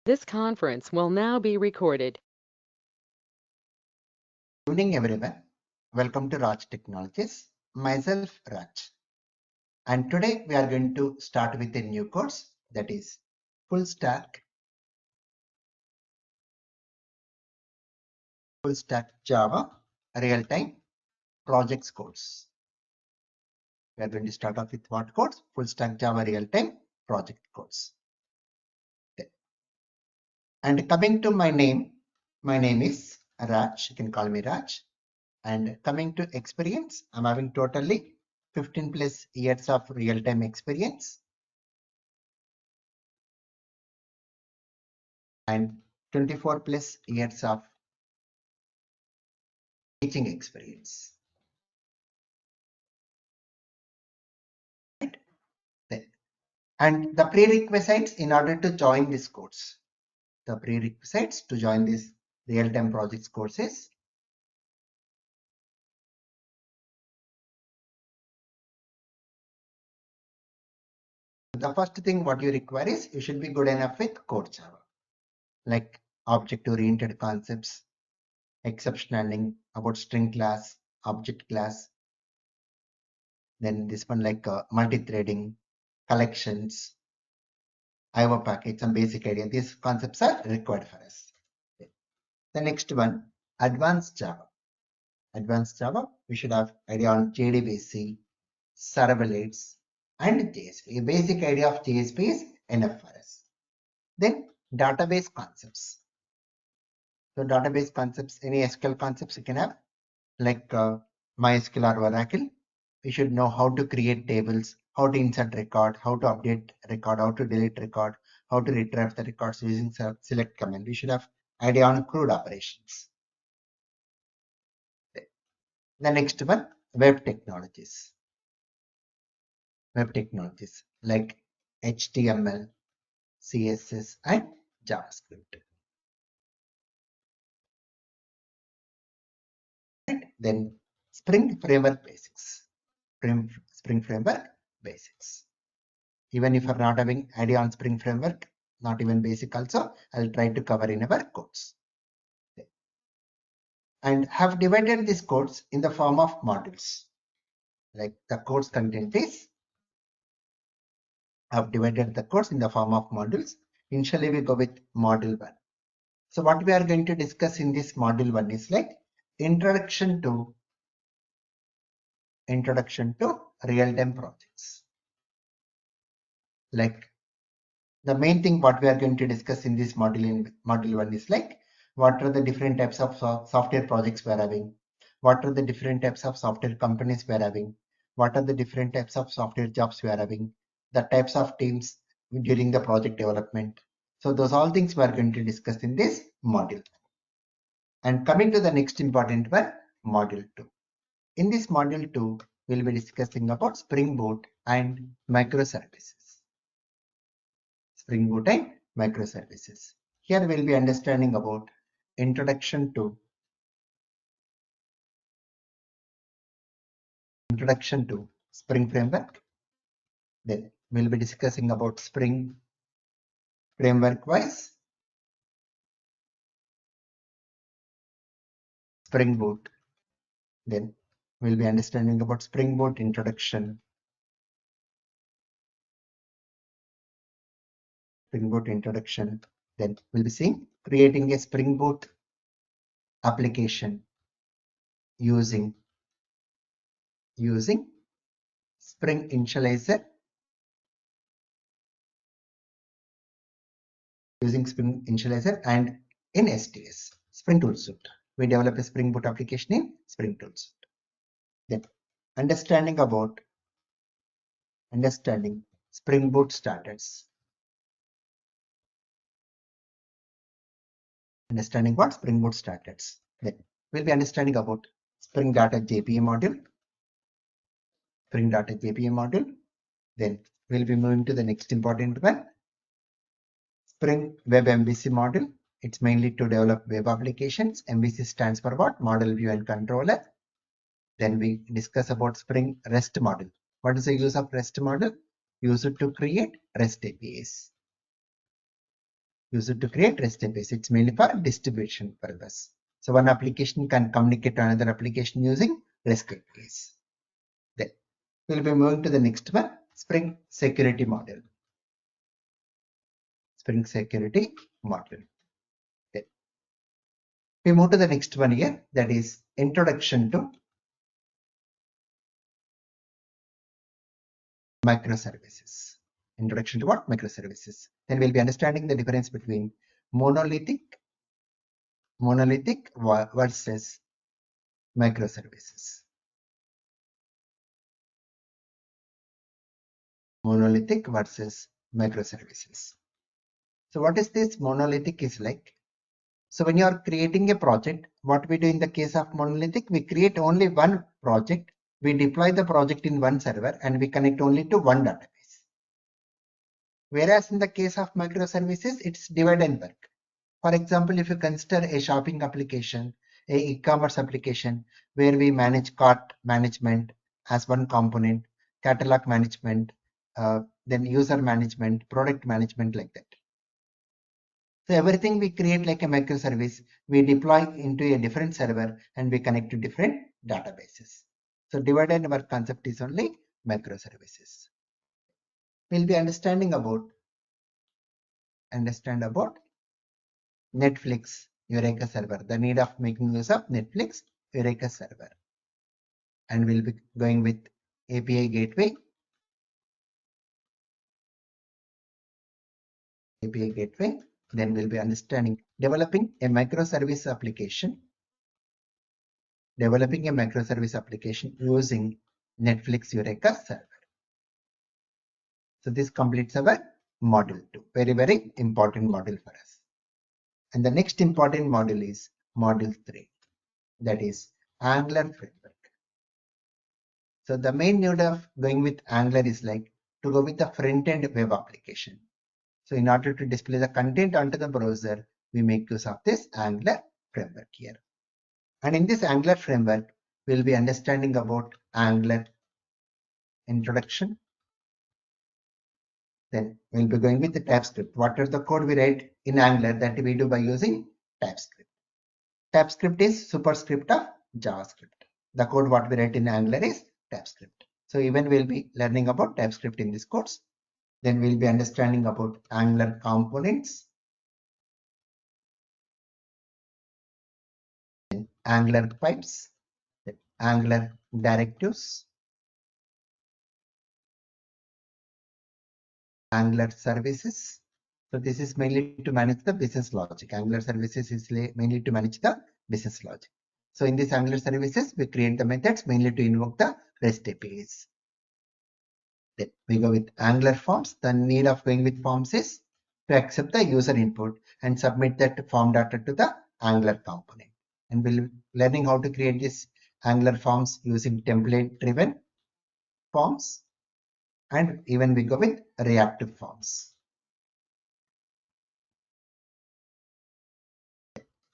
This conference will now be recorded. Good evening, everyone. Welcome to Raj Technologies. Myself, Raj. And today we are going to start with a new course, that is Full Stack Java Real-Time Projects course. We are going to start off with what course? Full Stack Java Real-Time Project course. And coming to my name is Raj. You can call me Raj. And coming to experience, I'm having totally 15 plus years of real-time experience and 24 plus years of teaching experience. Right? And the prerequisites in order to join this course. The prerequisites to join this real-time projects courses. The first thing what you require is you should be good enough with core Java, like object-oriented concepts, exception handling, about string class, object class. Then this one like multi-threading, collections, IO package, some basic idea. These concepts are required for us. The next one, advanced Java. Advanced Java, we should have idea on JDBC, servlets, and JSP. A basic idea of JSP is enough for us. Then database concepts. So database concepts, any SQL concepts you can have, like MySQL or Oracle. We should know how to create tables, how to insert record, how to update record, how to delete record, how to retrieve the records using select command. We should have idea on CRUD operations. The next one, web technologies. Web technologies like HTML, CSS, and JavaScript. And then Spring Framework basics. Spring Framework basics. Even if you're not having idea on Spring Framework, not even basic also, I'll try to cover in our course. And have divided these codes in the form of modules. Like the course content is, I've divided the course in the form of modules. Initially, we go with module 1. So what we are going to discuss in this module 1 is like introduction to real-time projects. Like the main thing what we are going to discuss in this module in module 1 is like what are the different types of software projects we are having, what are the different types of software companies we are having, what are the different types of software jobs we are having, the types of teams during the project development. So those all things we are going to discuss in this module. And coming to the next important one, module 2. In this module 2, we'll be discussing about Spring Boot and microservices. Spring Boot and microservices. Here we'll be understanding about introduction to Spring Framework. Then we'll be discussing about Spring Framework wise, Spring Boot. Then we'll be understanding about Spring Boot introduction. Then we'll be seeing creating a Spring Boot application using Spring Initializer, and in STS, Spring Tool Suite. We develop a Spring Boot application in Spring Tool Suite. Then understanding Spring Boot standards. Understanding what Spring Boot standards. Then we'll be understanding about Spring Data JPA module. Then we'll be moving to the next important one, Spring Web MVC module. It's mainly to develop web applications. MVC stands for what? Model View and Controller. Then we discuss about Spring REST module. What is the use of REST module? Use it to create REST APIs. use it to create REST APIs. It's mainly for distribution purpose. So one application can communicate to another application using REST APIs. Then we'll be moving to the next one, Spring Security Module. Spring Security Module. Then we move to the next one here, that is Introduction to Microservices. Introduction to what? Microservices. Then we'll be understanding the difference between monolithic versus microservices. Monolithic versus microservices. So what is this monolithic is like? So when you are creating a project, what we do in the case of monolithic, we create only one project, we deploy the project in one server and we connect only to one database. Whereas in the case of microservices, it's divide and work. For example, if you consider a shopping application, a e-commerce application where we manage cart management as one component, catalog management, then user management, product management, like that. So everything we create like a microservice, we deploy into a different server and we connect to different databases. So divide and work concept is only microservices. We'll be understand about Netflix Eureka server, the need of making use of Netflix Eureka server. And we'll be going with API gateway. Then we'll be understanding developing a microservice application. Using Netflix Eureka server. So this completes our module 2. Very, very important module for us. And the next important module is module 3. That is Angular framework. So the main need of going with Angular is like to go with the front-end web application. So in order to display the content onto the browser, we make use of this Angular framework here. And in this Angular framework, we'll be understanding about Angular introduction. Then we'll be going with the TypeScript. What are the code we write in Angular that we do by using TypeScript? TypeScript is superscript of JavaScript. The code what we write in Angular is TypeScript. So even we'll be learning about TypeScript in this course. Then we'll be understanding about Angular components, Angular pipes, Angular directives, Angular services. So this is mainly to manage the business logic. Angular services is mainly to manage the business logic. So in this Angular services, we create the methods mainly to invoke the REST APIs. Then we go with Angular forms. The need of going with forms is to accept the user input and submit that form data to the Angular component. And we'll be learning how to create this Angular forms using template driven forms, and even we go with reactive forms.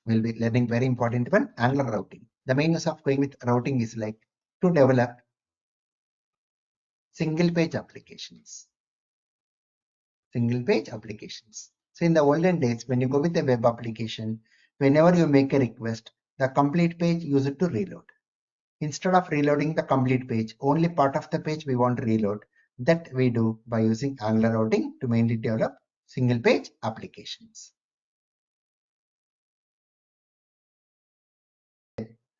We'll be learning very important one, Angular routing. The main use of going with routing is like to develop single page applications. So in the olden days, when you go with a web application, whenever you make a request, the complete page use it to reload. Instead of reloading the complete page, only part of the page we want to reload. That we do by using Angular routing to mainly develop single page applications.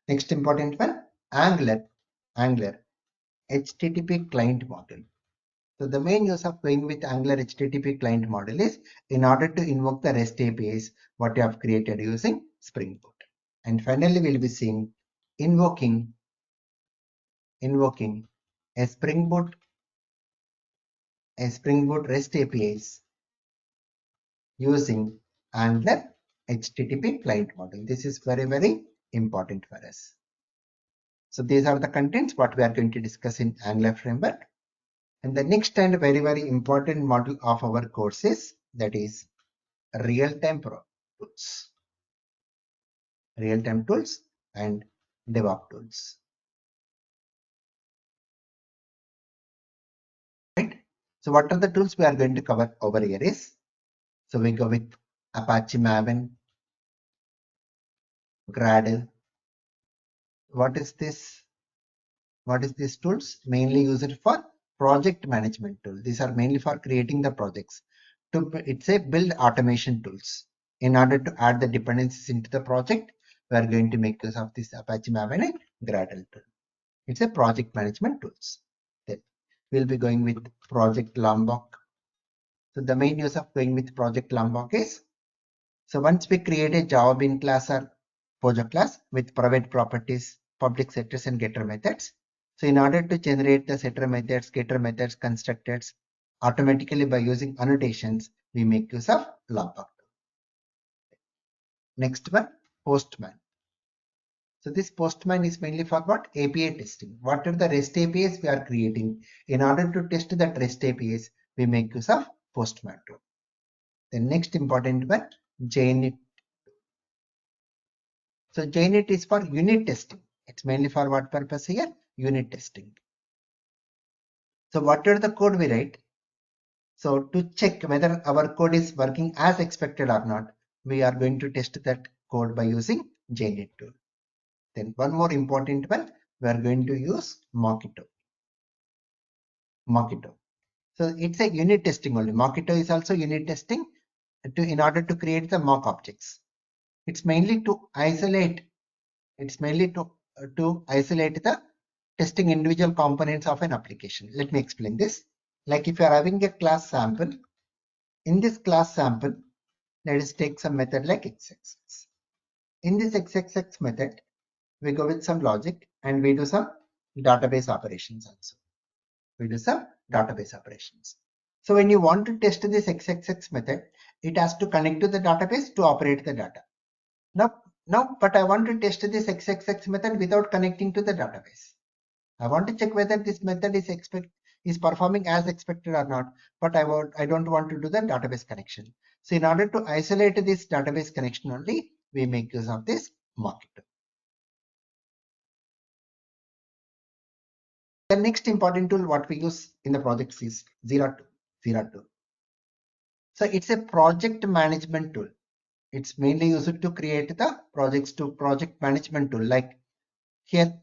Next important one, Angular HTTP client module. So the main use of going with Angular HTTP client module is in order to invoke the REST APIs what you have created using Spring Boot. And finally, we'll be seeing invoking a Spring Boot REST APIs using Angular HTTP client module. This is very, very important for us. So these are the contents what we are going to discuss in Angular framework. And the next and very, very important module of our course is that is real-time tools. Real-time tools and DevOps tools. Right? So what are the tools we are going to cover over here is, so we go with Apache Maven, Gradle. What is this? What is these tools? Mainly used for project management tool. These are mainly for creating the projects. It's a build automation tools. In order to add the dependencies into the project, we are going to make use of this Apache Maven and Gradle tool. It's a project management tools. Then we'll be going with Project Lombok. So the main use of going with Project Lombok is, so once we create a Java Bean class or Pojo class with private properties, public setters and getter methods. So in order to generate the setter methods, getter methods, constructors automatically by using annotations, we make use of Lombok. Next one, Postman. So this Postman is mainly for what? API testing. What are the REST APIs we are creating? In order to test that REST APIs, we make use of Postman tool. The next important one, JUnit. So JUnit is for unit testing. It's mainly for what purpose here? Unit testing. So what are the code we write? So to check whether our code is working as expected or not, we are going to test that code by using JUnit tool. Then one more important one, we are going to use Mockito. Mockito. So it's a unit testing only. Mockito is also unit testing in order to create the mock objects. It's mainly to isolate. It's mainly to isolate the testing individual components of an application. Let me explain this. Like if you are having a class sample, in this class sample, let us take some method like xxx. In this xxx method, we go with some logic and we do some database operations also. We do some database operations. So when you want to test this xxx method, it has to connect to the database to operate the data. But I want to test this xxx method without connecting to the database. I want to check whether this method is performing as expected or not, but I don't want to do the database connection. So in order to isolate this database connection only, we make use of this Mockito. The next important tool what we use in the projects is Jira. So it's a project management tool. It's mainly used to create the project management tool. Like here,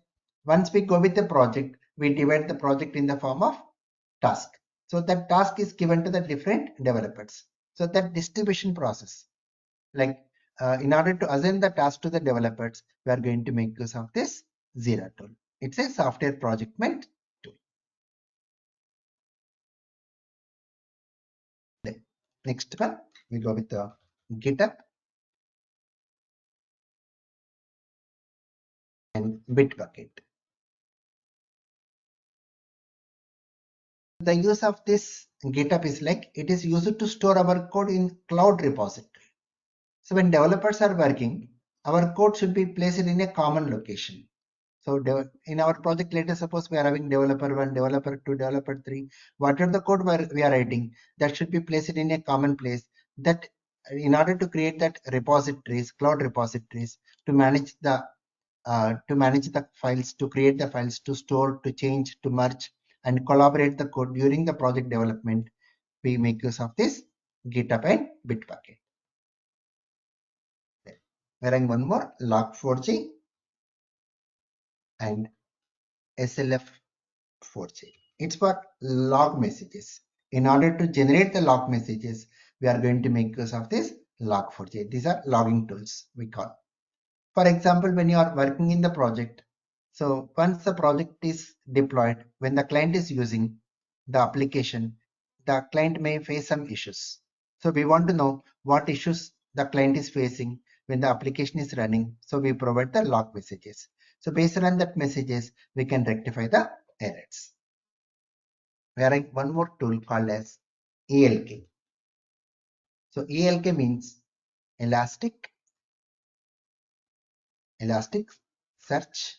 once we go with the project, we divide the project in the form of task. So that task is given to the different developers. So that distribution process, like in order to assign the task to the developers, we are going to make use of this Jira tool. It's a software project management tool. Then next one, we go with the GitHub and Bitbucket. The use of this GitHub is like it is used to store our code in cloud repository. So when developers are working, our code should be placed in a common location. So in our project, let us suppose we are having developer 1, developer 2, developer 3. Whatever the code we are writing, that should be placed in a common place. That in order to create that repositories, cloud repositories, to manage the files, to create the files, to store, to change, to merge, and collaborate the code during the project development, we make use of this GitHub and Bitbucket. We're having one more, Log4j and SLF4j. It's for log messages. In order to generate the log messages, we are going to make use of this Log4j. These are logging tools we call. For example, when you are working in the project, so once the project is deployed, when the client is using the application, the client may face some issues. So we want to know what issues the client is facing when the application is running. So we provide the log messages. So based on that messages, we can rectify the errors. We are having one more tool called as ELK. So ELK means Elastic Search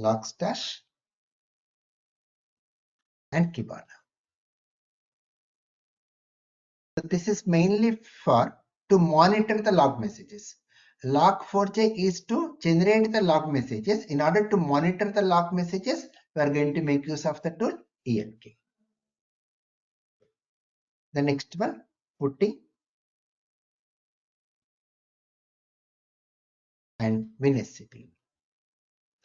Logstash and Kibana. So this is mainly for to monitor the log messages. Log4j is to generate the log messages. In order to monitor the log messages, we are going to make use of the tool ELK. The next one, putty and WinSCP.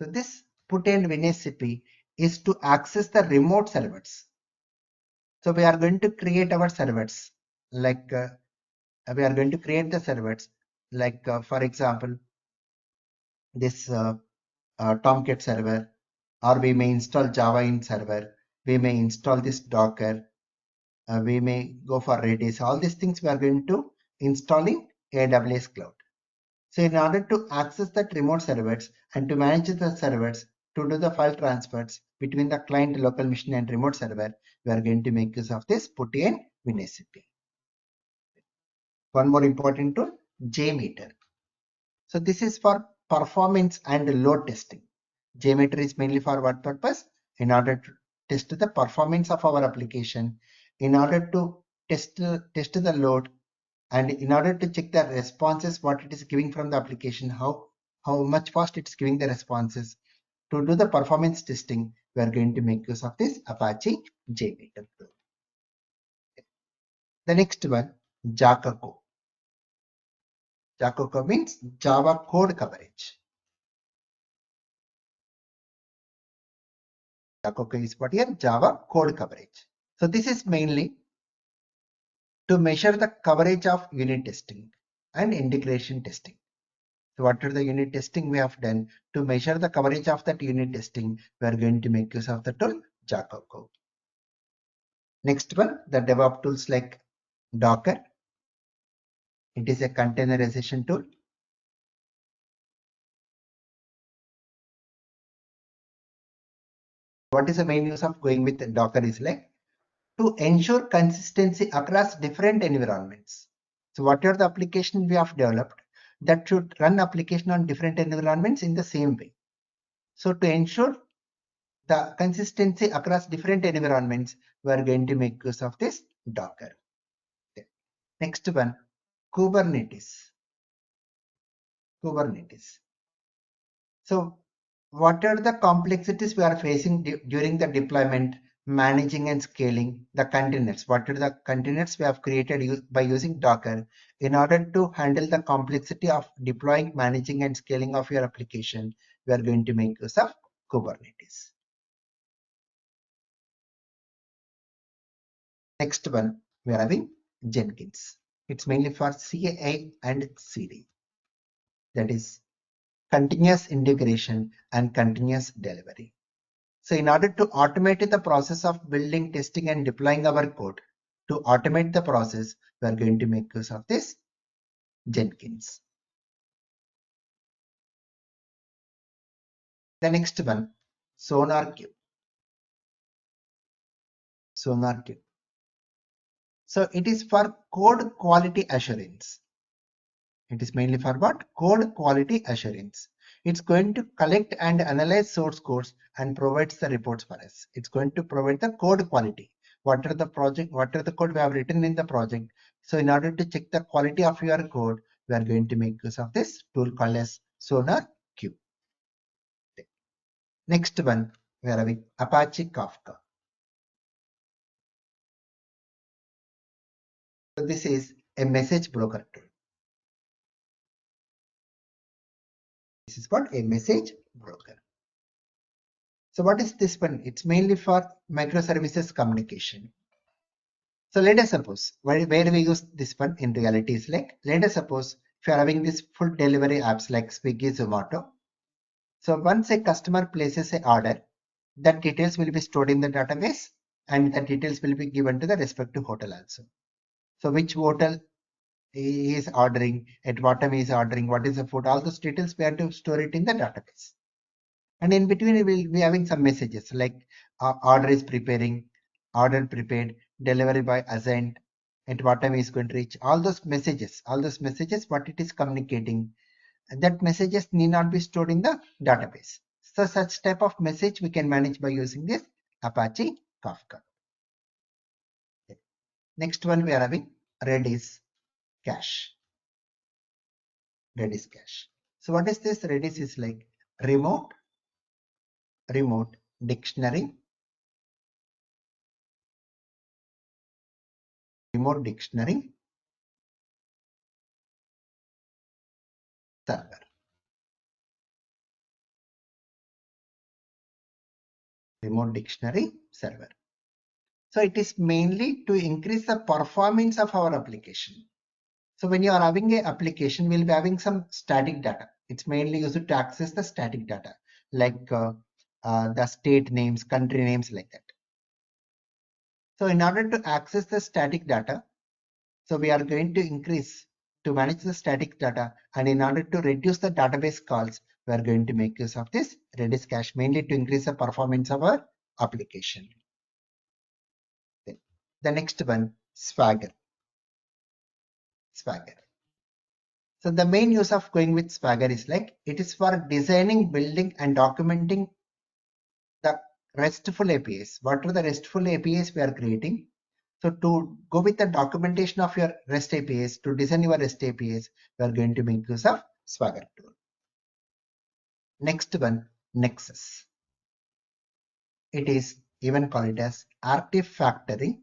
So this putty and WinSCP is to access the remote servers. So we are going to create our servers, like we are going to create the servers, like for example, this Tomcat server, or we may install Java in server, we may install this Docker, we may go for Redis. All these things we are going to install in AWS Cloud. So in order to access that remote servers and to manage the servers, to do the file transfers between the client local machine and remote server, we are going to make use of this putty and WinSCP. One more important tool, JMeter. So this is for performance and load testing. JMeter is mainly for what purpose? In order to test the performance of our application, in order to test the load, and in order to check the responses, what it is giving from the application, how much fast it's giving the responses. To do the performance testing, we are going to make use of this Apache JMeter tool. The next one, Jacoco. Jacoco means Java code coverage. Jacoco is what here? Java code coverage. So this is mainly to measure the coverage of unit testing and integration testing. So what are the unit testing we have done? To measure the coverage of that unit testing, we are going to make use of the tool Jacoco. Next one, the DevOps tools like Docker. It is a containerization tool. What is the main use of going with Docker is like to ensure consistency across different environments. So what are the applications we have developed that should run application on different environments in the same way. So to ensure the consistency across different environments, we are going to make use of this Docker. Next one, Kubernetes. Kubernetes. So what are the complexities we are facing during the deployment, managing and scaling the containers? What are the containers we have created by using Docker in order to handle the complexity of deploying, managing and scaling of your application? We are going to make use of Kubernetes. Next one, we are having Jenkins. It's mainly for CI and CD. That is continuous integration and continuous delivery. So in order to automate the process of building, testing and deploying our code, to automate the process, we are going to make use of this Jenkins. The next one, SonarQube. SonarQube. So it is for code quality assurance. It is mainly for what? Code quality assurance. It's going to collect and analyze source codes and provides the reports for us. It's going to provide the code quality. What are the code we have written in the project? So in order to check the quality of your code, we are going to make use of this tool called as SonarQube. Next one, we are having Apache Kafka. So this is a message broker tool. This is what a message broker. So what is this one? It's mainly for microservices communication. So let us suppose where we use this one in reality is like, let us suppose if you are having this food delivery apps like Swiggy, Zomato. So once a customer places an order, that details will be stored in the database and the details will be given to the respective hotel also. So which hotel he is ordering, at what time he is ordering, what is the food, all those details we have to store it in the database. And in between, we will be having some messages like order is preparing, order prepared, delivery boy assigned, at what time is going to reach. All those messages, what it is communicating, that messages need not be stored in the database. So such type of message we can manage by using this Apache Kafka. Next one we are having Redis cache. Redis cache. So what is this? Redis is like remote dictionary, remote dictionary server. Remote dictionary server. So it is mainly to increase the performance of our application. So when you are having an application, we'll be having some static data. It's mainly used to access the static data, like the state names, country names, like that. So in order to access the static data, so we are going to increase to manage the static data, and in order to reduce the database calls, we are going to make use of this Redis cache, mainly to increase the performance of our application. The next one, Swagger. Swagger. So the main use of going with Swagger is like it is for designing, building, and documenting the RESTful APIs. What are the RESTful APIs we are creating? So to go with the documentation of your REST APIs, to design your REST APIs, we are going to make use of Swagger tool. Next one, Nexus. It is even called as Artifactory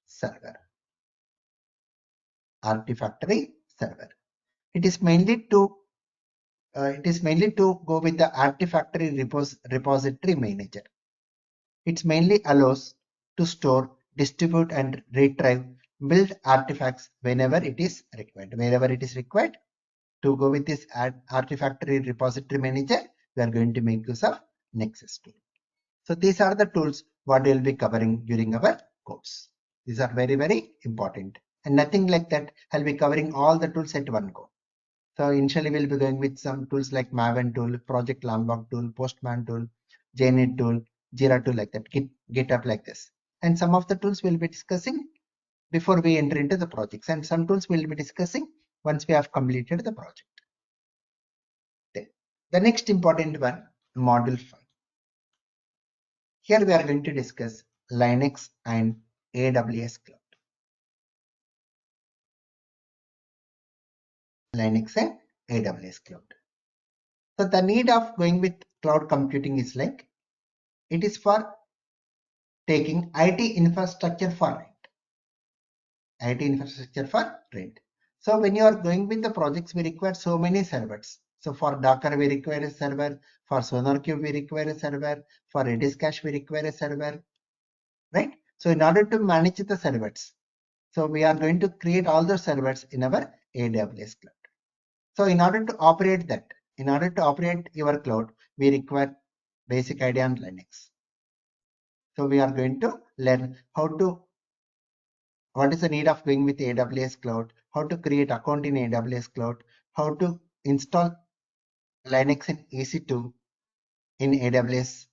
server. Artifactory server. It is mainly to go with the Artifactory repository manager. It mainly allows to store, distribute, and retrieve build artifacts whenever it is required. Wherever it is required, to go with this Artifactory repository manager, we are going to make use of Nexus tool. So these are the tools what we will be covering during our course. These are very, very important. And nothing like that, I'll be covering all the tools at one go. So initially we'll be going with some tools like Maven tool, Project Lambda tool, Postman tool, JNet tool, Jira tool, like that, GitHub like this. And some of the tools we'll be discussing before we enter into the projects, and some tools we'll be discussing once we have completed the project. Then the next important one, Module 5. Here we are going to discuss Linux and AWS Cloud. Linux and AWS Cloud. So the need of going with cloud computing is like it is for taking IT infrastructure for rent. IT infrastructure for rent. So when you are going with the projects, we require so many servers. So for Docker, we require a server. For SonarQube, we require a server. For Redis cache, we require a server. Right? So in order to manage the servers, so we are going to create all the servers in our AWS Cloud. So in order to operate that, in order to operate your cloud, we require basic idea on Linux. So we are going to learn what is the need of going with AWS Cloud, how to create account in AWS Cloud, how to install Linux in EC2 in AWS.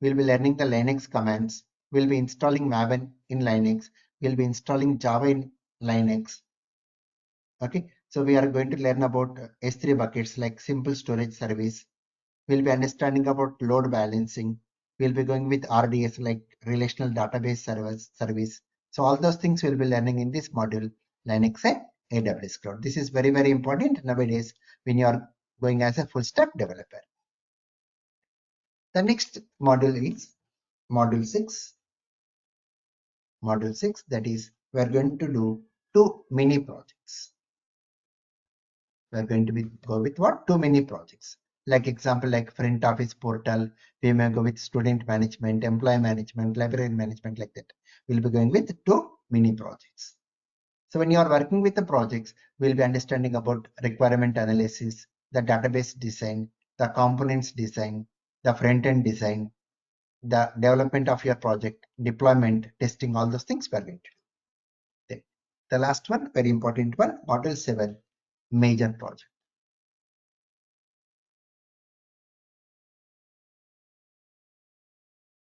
We'll be learning the Linux commands. We'll be installing Maven in Linux. We'll be installing Java in Linux. Okay, so we are going to learn about S3 buckets like simple storage service. We'll be understanding about load balancing. We'll be going with RDS like relational database service. So all those things we'll be learning in this module, Linux and AWS Cloud. This is very, very important nowadays when you are going as a full stack developer. The next module is module 6. Module 6, that is, we are going to do 2 mini projects. We are going to go with what? 2 mini projects. Like example, like front office portal, we may go with student management, employee management, library management, like that. We'll be going with 2 mini projects. So when you are working with the projects, we'll be understanding about requirement analysis, the database design, the components design, the front-end design, the development of your project, deployment, testing, all those things we are going to do. Then the last one, very important one, module 7, major project.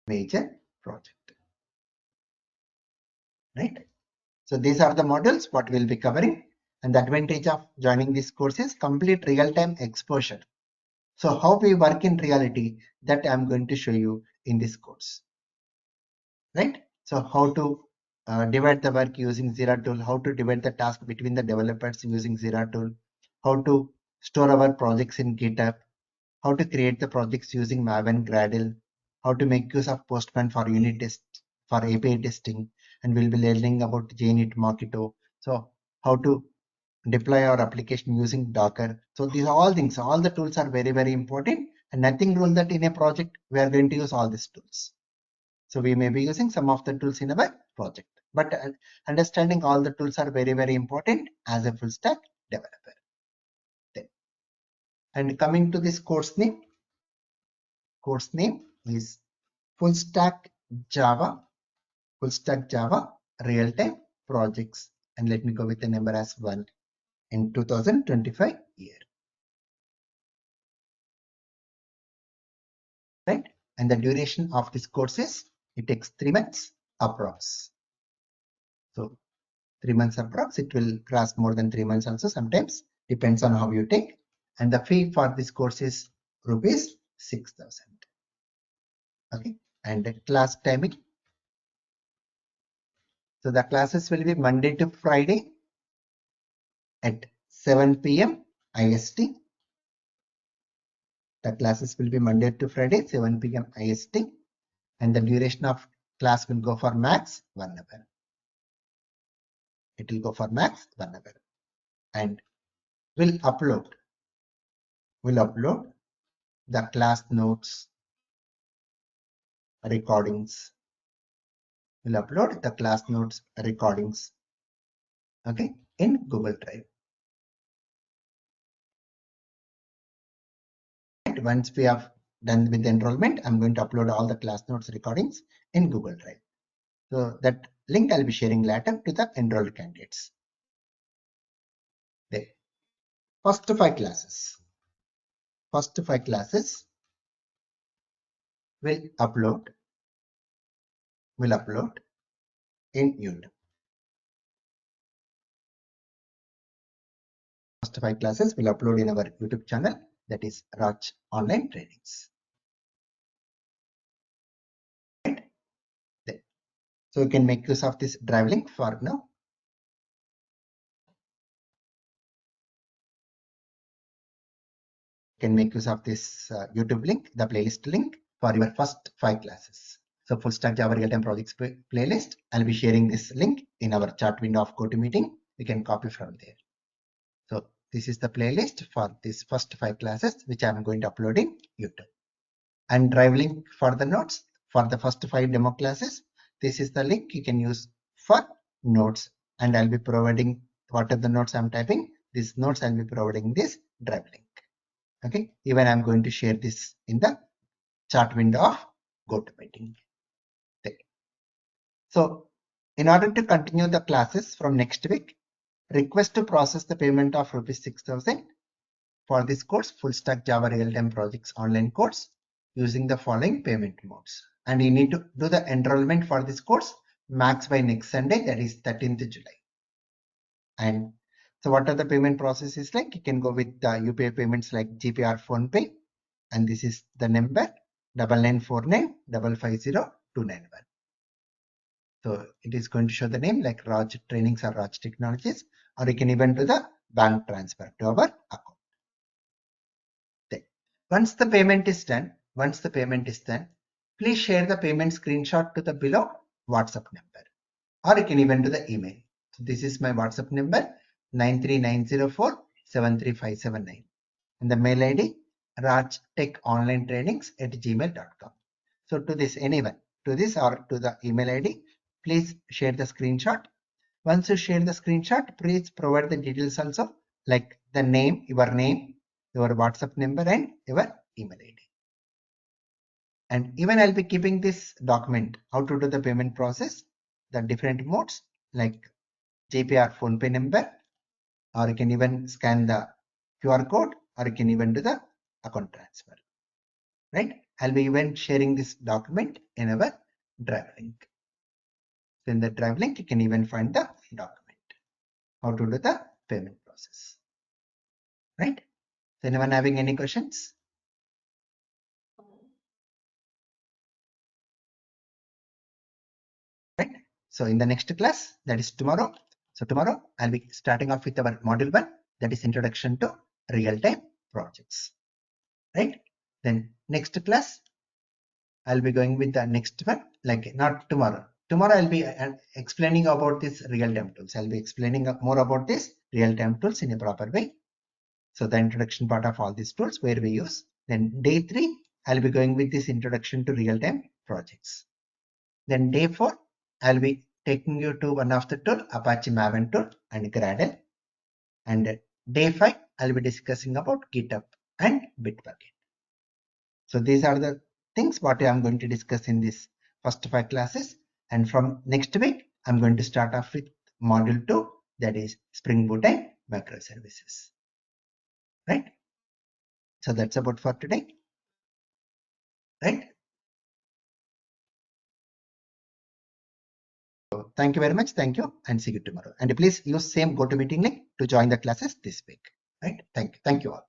Major project, right? So these are the modules what we'll be covering, and the advantage of joining this course is complete real-time exposure. So how we work in reality, that I'm going to show you in this course, right? So how to divide the work using Jira tool, how to divide the task between the developers using Jira tool, how to store our projects in GitHub, how to create the projects using Maven Gradle, how to make use of Postman for unit test, for API testing, and we'll be learning about JUnit Mockito. So how to deploy our application using Docker. So these are all things, all the tools are very, very important, and nothing rule that in a project we are going to use all these tools. So we may be using some of the tools in our project, but understanding all the tools are very, very important as a full stack developer. And coming to this course name is full stack Java real-time projects, and let me go with the number as 1 in 2025 year, right? And the duration of this course is, it takes 3 months approx. So 3 months approx, it will cross more than 3 months also sometimes, depends on how you take. And the fee for this course is rupees 6,000. Okay, and the class timing. So the classes will be Monday to Friday at 7 p.m. IST. The classes will be Monday to Friday, 7 p.m. IST. And the duration of class will go for max 1 hour. It will go for max 1 hour. And we'll upload the class notes, recordings. We'll upload the class notes, recordings, okay, in Google Drive. And once we have done with the enrollment, I'm going to upload all the class notes recordings in Google Drive. So that link I'll be sharing later to the enrolled candidates. The first 5 classes will upload in YouTube. First 5 classes will upload in our YouTube channel, that is Raj Online Trainings. Right? There. So you can make use of this drive link for now. You can make use of this YouTube link, the playlist link for your first 5 classes. So full stack Java real-time projects playlist. I'll be sharing this link in our chat window of GoToMeeting. You can copy from there. So this is the playlist for these first 5 classes, which I'm going to upload in YouTube. And drive link for the notes for the first 5 demo classes. This is the link you can use for notes, and I'll be providing what are the notes I'm typing. These notes I'll be providing this drive link. Okay, even I'm going to share this in the chat window of GoToMeeting. So in order to continue the classes from next week, request to process the payment of rupees 6,000 for this course, full stack Java real-time projects online course, using the following payment modes. And you need to do the enrollment for this course max by next Sunday, that is 13th July. And so what are the payment processes like? You can go with the UPI payments like GPay or PhonePe, and this is the number 9949550291. So it is going to show the name like Raj Trainings or Raj Technologies, or you can even do the bank transfer to our account. Then, once the payment is done, please share the payment screenshot to the below WhatsApp number, or you can even do the email. So this is my WhatsApp number 93904-73579, and the mail ID rajtechonlinetrainings@gmail.com. So to this anyone, to this or to the email ID, please share the screenshot. Once you share the screenshot, please provide the details also, like the name, your WhatsApp number, and your email ID. And even I'll be keeping this document, how to do the payment process, the different modes like JPA or PhonePe number, or you can even scan the QR code, or you can even do the account transfer. Right? I'll be even sharing this document in our drive link. So in the drive link, you can even find the document, how to do the payment process. Right? So anyone having any questions? Right? So in the next class, that is tomorrow. So tomorrow I'll be starting off with our module 1, that is introduction to real-time projects. Right? Then next class, I'll be going with the next one, like not tomorrow. tomorrow I'll be explaining about this real-time tools. I'll be explaining more about this real-time tools in a proper way. So the introduction part of all these tools where we use. Then day 3, I'll be going with this introduction to real-time projects. Then day 4, I'll be taking you to one of the tool, Apache Maven tool and Gradle. And day 5, I'll be discussing about GitHub and Bitbucket. So these are the things what I'm going to discuss in this first 5 classes. And from next week, I'm going to start off with module 2, that is Spring Boot and Microservices. Right? So that's about for today. Right? So thank you very much. Thank you and see you tomorrow. And please use same GoToMeeting link to join the classes this week. Right? Thank you all.